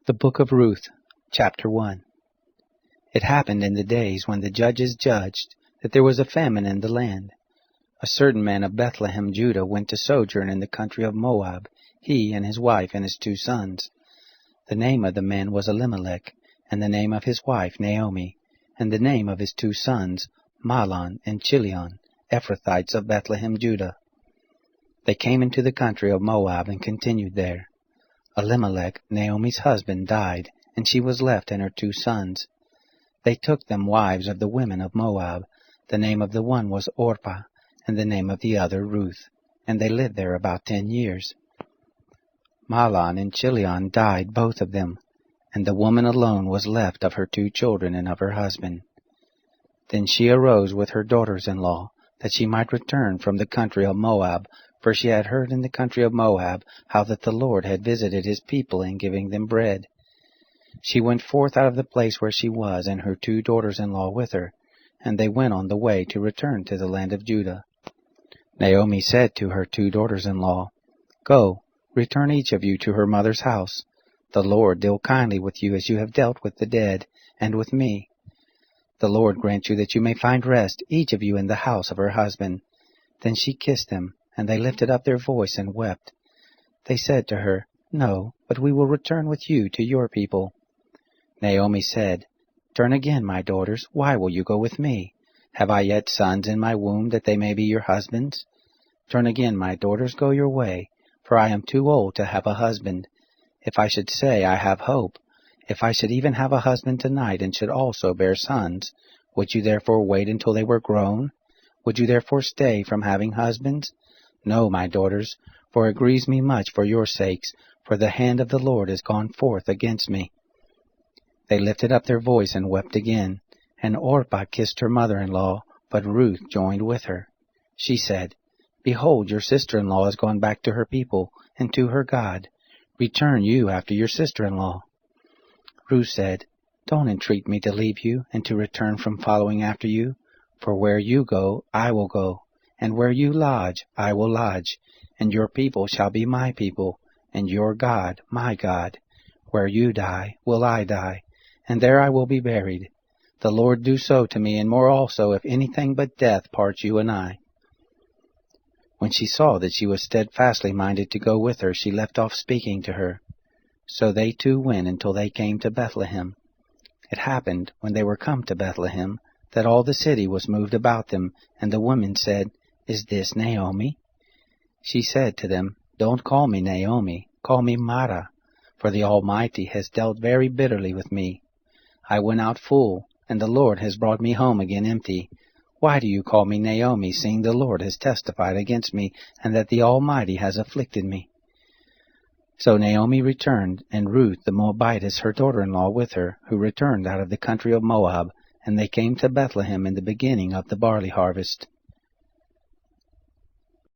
The Book of Ruth, Chapter 1. It happened in the days when the judges judged that there was a famine in the land. A certain man of Bethlehem, Judah, went to sojourn in the country of Moab, he and his wife and his 2 sons. The name of the man was Elimelech, and the name of his wife Naomi, and the name of his 2 sons Mahlon and Chilion, Ephrathites of Bethlehem, Judah. They came into the country of Moab and continued there. Elimelech, Naomi's husband, died, and she was left and her 2 sons. They took them wives of the women of Moab. The name of the one was Orpah, and the name of the other Ruth, and they lived there about 10 years. Mahlon and Chilion died, both of them, and the woman alone was left of her 2 children and of her husband. Then she arose with her daughters-in-law, that she might return from the country of Moab, for she had heard in the country of Moab how that the Lord had visited his people in giving them bread. She went forth out of the place where she was, and her 2 daughters-in-law with her, and they went on the way to return to the land of Judah. Naomi said to her 2 daughters-in-law, Go, return each of you to her mother's house. The Lord deal kindly with you as you have dealt with the dead, and with me. The Lord grant you that you may find rest, each of you in the house of her husband. Then she kissed them, and they lifted up their voice and wept. They said to her, No, but we will return with you to your people. Naomi said, Turn again, my daughters, why will you go with me? Have I yet sons in my womb, that they may be your husbands? Turn again, my daughters, go your way, for I am too old to have a husband. If I should say I have hope, if I should even have a husband tonight, and should also bear sons, would you therefore wait until they were grown? Would you therefore stay from having husbands? No, my daughters, for it grieves me much for your sakes, for the hand of the Lord is gone forth against me. They lifted up their voice and wept again, and Orpah kissed her mother-in-law, but Ruth joined with her. She said, Behold, your sister-in-law is gone back to her people, and to her God. Return you after your sister-in-law. Ruth said, Don't entreat me to leave you, and to return from following after you, for where you go, I will go. And where you lodge, I will lodge, and your people shall be my people, and your God, my God. Where you die, will I die, and there I will be buried. The Lord do so to me, and more also, if anything but death parts you and I. When she saw that she was steadfastly minded to go with her, she left off speaking to her. So they 2 went until they came to Bethlehem. It happened, when they were come to Bethlehem, that all the city was moved about them, and the women said, Is this Naomi? She said to them, Don't call me Naomi, call me Mara, for the Almighty has dealt very bitterly with me. I went out full, and the Lord has brought me home again empty. Why do you call me Naomi, seeing the Lord has testified against me, and that the Almighty has afflicted me? So Naomi returned, and Ruth the Moabitess, her daughter-in-law, with her, who returned out of the country of Moab, and they came to Bethlehem in the beginning of the barley harvest.